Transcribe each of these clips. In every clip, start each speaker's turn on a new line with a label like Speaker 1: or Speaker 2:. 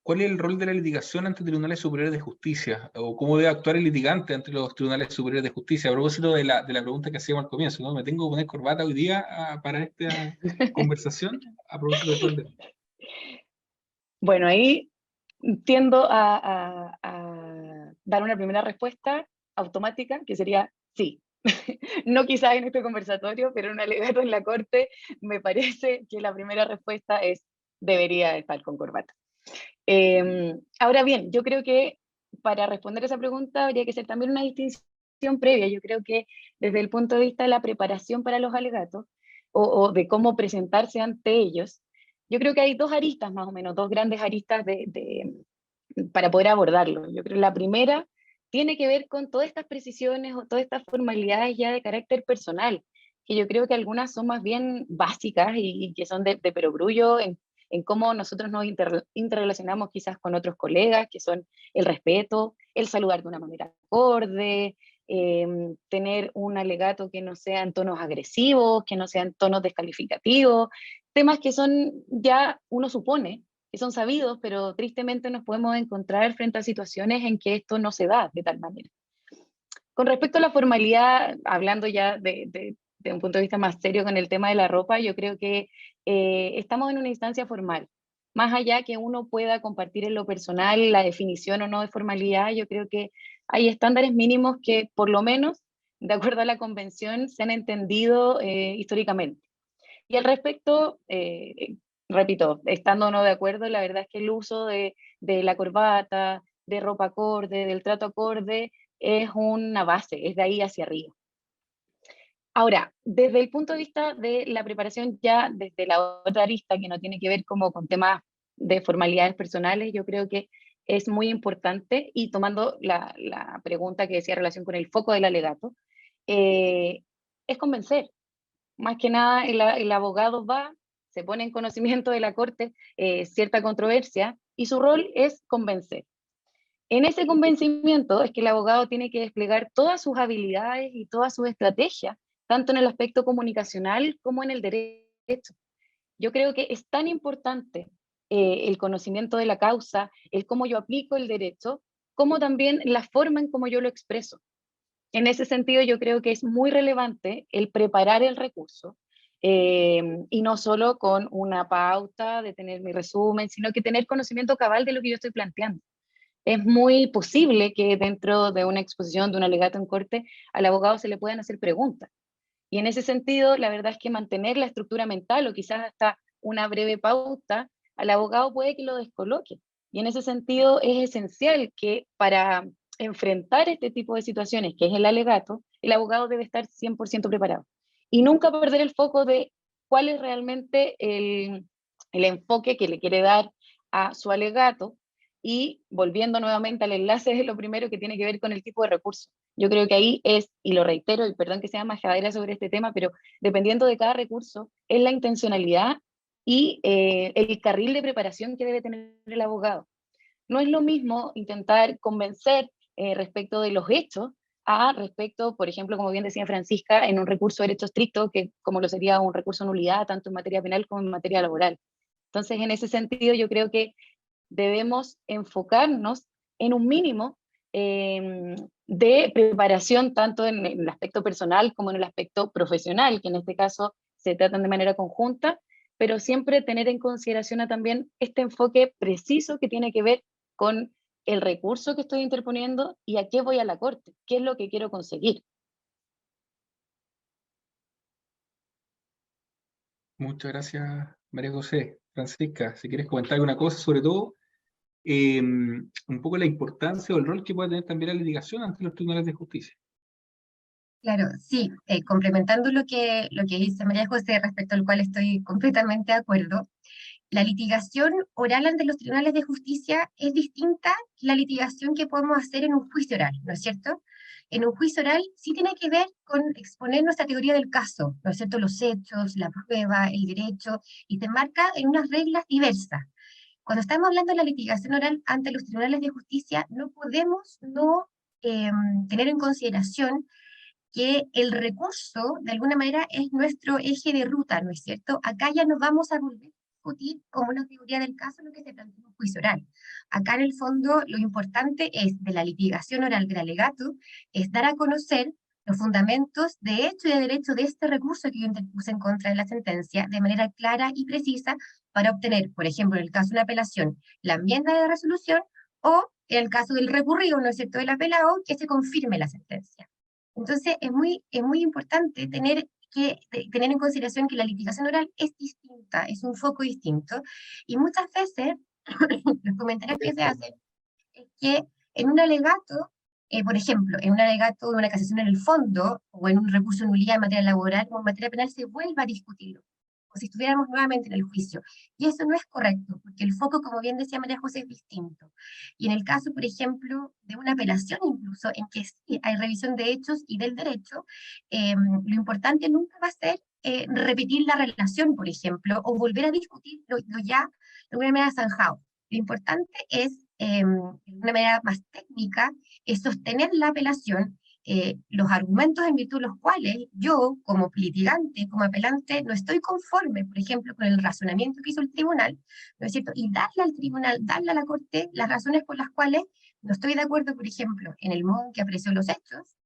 Speaker 1: ¿cuál es el rol de la litigación ante tribunales superiores de justicia? ¿O cómo debe actuar el litigante ante los tribunales superiores de justicia? A propósito de la pregunta que hacíamos al comienzo, ¿no? ¿Me tengo que poner corbata hoy día para esta conversación? A propósito del rol de...
Speaker 2: Bueno, ahí tiendo a dar una primera respuesta automática, que sería sí. No quizás en este conversatorio, pero en un alegato en la corte me parece que la primera respuesta es debería estar con corbata. Ahora bien, yo creo que para responder esa pregunta habría que hacer también una distinción previa. Yo creo que desde el punto de vista de la preparación para los alegatos o de cómo presentarse ante ellos, yo creo que hay dos aristas más o menos, dos grandes aristas para poder abordarlo. Yo creo que la primera tiene que ver con todas estas precisiones o todas estas formalidades ya de carácter personal, que yo creo que algunas son más bien básicas y que son de perogrullo en cómo nosotros nos interrelacionamos quizás con otros colegas, que son el respeto, el saludar de una manera acorde, tener un alegato que no sea en tonos agresivos, que no sean tonos descalificativos, temas que son ya, uno supone, que son sabidos, pero tristemente nos podemos encontrar frente a situaciones en que esto no se da de tal manera. Con respecto a la formalidad, hablando ya de un punto de vista más serio con el tema de la ropa, yo creo que estamos en una instancia formal. Más allá que uno pueda compartir en lo personal la definición o no de formalidad, yo creo que hay estándares mínimos que, por lo menos, de acuerdo a la convención, se han entendido históricamente. Y al respecto, repito, estando o no de acuerdo, la verdad es que el uso de la corbata, de ropa acorde, del trato acorde, es una base, es de ahí hacia arriba. Ahora, desde el punto de vista de la preparación ya desde la otra arista, que no tiene que ver como con temas de formalidades personales, yo creo que es muy importante, y tomando la pregunta que decía en relación con el foco del alegato, es convencer. Más que nada, el abogado va, se pone en conocimiento de la corte cierta controversia y su rol es convencer. En ese convencimiento es que el abogado tiene que desplegar todas sus habilidades y todas sus estrategias, tanto en el aspecto comunicacional como en el derecho. Yo creo que es tan importante el conocimiento de la causa, el cómo yo aplico el derecho, como también la forma en cómo yo lo expreso. En ese sentido, yo creo que es muy relevante el preparar el recurso y no solo con una pauta de tener mi resumen, sino que tener conocimiento cabal de lo que yo estoy planteando. Es muy posible que dentro de una exposición, de un alegato en corte, al abogado se le puedan hacer preguntas. Y en ese sentido, la verdad es que mantener la estructura mental o quizás hasta una breve pauta, al abogado puede que lo descoloque. Y en ese sentido es esencial que para enfrentar este tipo de situaciones, que es el alegato, el abogado debe estar 100% preparado. Y nunca perder el foco de cuál es realmente el enfoque que le quiere dar a su alegato. Y volviendo nuevamente al enlace, es lo primero que tiene que ver con el tipo de recurso. Yo creo que ahí es, y lo reitero, y perdón que sea majadera sobre este tema, pero dependiendo de cada recurso, es la intencionalidad y el carril de preparación que debe tener el abogado. No es lo mismo intentar convencer respecto de los hechos a respecto, por ejemplo, como bien decía Francisca, en un recurso de derecho estricto, que como lo sería un recurso de nulidad, tanto en materia penal como en materia laboral. Entonces, en ese sentido, yo creo que debemos enfocarnos en un mínimo de preparación tanto en el aspecto personal como en el aspecto profesional, que en este caso se tratan de manera conjunta, pero siempre tener en consideración también este enfoque preciso que tiene que ver con el recurso que estoy interponiendo y a qué voy a la corte, qué es lo que quiero conseguir.
Speaker 1: Muchas gracias, María José. Francisca, si quieres comentar alguna cosa, sobre todo, un poco la importancia o el rol que puede tener también la litigación ante los tribunales de justicia.
Speaker 3: Claro, sí, complementando lo que dice María José, respecto al cual estoy completamente de acuerdo, la litigación oral ante los tribunales de justicia es distinta a la litigación que podemos hacer en un juicio oral, ¿no es cierto? En un juicio oral sí tiene que ver con exponer nuestra teoría del caso, ¿no es cierto? Los hechos, la prueba, el derecho, y se marca en unas reglas diversas. Cuando estamos hablando de la litigación oral ante los tribunales de justicia, no podemos no tener en consideración que el recurso, de alguna manera, es nuestro eje de ruta, ¿no es cierto? Acá ya nos vamos a volver discutir como una teoría del caso lo que se plantea en un juicio oral. Acá en el fondo lo importante es de la litigación oral del alegato, es dar a conocer los fundamentos de hecho y de derecho de este recurso que yo interpuse en contra de la sentencia de manera clara y precisa para obtener, por ejemplo, en el caso de una apelación, la enmienda de resolución o en el caso del recurrido, ¿no es cierto?, del apelado, que se confirme la sentencia. Entonces, es muy importante tener en consideración que la litigación oral es distinta, es un foco distinto, y muchas veces los comentarios que se hacen es que en un alegato, por ejemplo, en un alegato de una casación en el fondo, o en un recurso de nulidad en materia laboral o en materia penal, se vuelva a discutirlo, o si estuviéramos nuevamente en el juicio. Y eso no es correcto, porque el foco, como bien decía María José, es distinto. Y en el caso, por ejemplo, de una apelación incluso, en que sí hay revisión de hechos y del derecho, lo importante nunca va a ser repetir la relación, por ejemplo, o volver a discutir lo ya de una manera zanjado. Lo importante es, de una manera más técnica, es sostener la apelación, los argumentos en virtud de los cuales yo, como litigante, como apelante, no estoy conforme, por ejemplo, con el razonamiento que hizo el tribunal, ¿no es cierto? Y darle al tribunal, darle a la Corte las razones por las cuales no estoy de acuerdo, por ejemplo, en el modo en que apreció los hechos,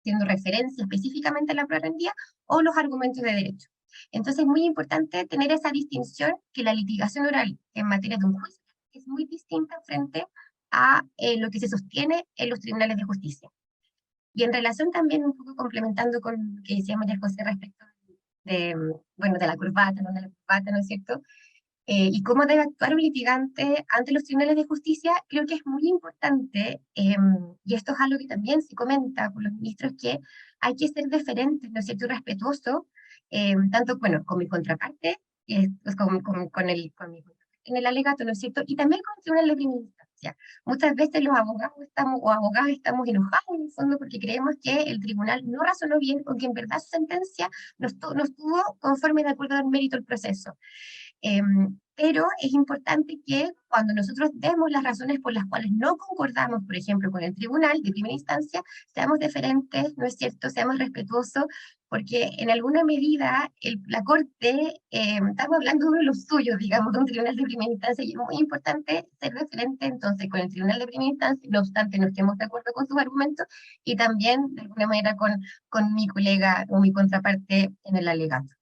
Speaker 3: haciendo referencia específicamente a la prueba rendida, o los argumentos de derecho. Entonces es muy importante tener esa distinción que la litigación oral en materia de un juicio es muy distinta frente a lo que se sostiene en los tribunales de justicia. Y en relación también, un poco complementando con lo que decía María José respecto de, bueno, de la corbata, ¿no? De la corbata, ¿no es cierto? Y cómo debe actuar un litigante ante los tribunales de justicia, creo que es muy importante, y esto es algo que también se comenta por los ministros, que hay que ser deferentes, ¿no es cierto?, y respetuoso, tanto, bueno, con mi contraparte, pues con mi en el alegato, ¿no es cierto?, y también con el tribunal de primera instancia. Muchas veces los abogados estamos enojados en el fondo porque creemos que el tribunal no razonó bien o que en verdad su sentencia no estuvo conforme de acuerdo al mérito del proceso. Pero es importante que cuando nosotros demos las razones por las cuales no concordamos, por ejemplo, con el tribunal de primera instancia, seamos deferentes, ¿no es cierto?, seamos respetuosos, porque en alguna medida la Corte, estamos hablando de los suyos, digamos, de un tribunal de primera instancia, y es muy importante ser deferente entonces con el tribunal de primera instancia, no obstante no estemos de acuerdo con sus argumentos, y también de alguna manera con mi colega o mi contraparte en el alegato.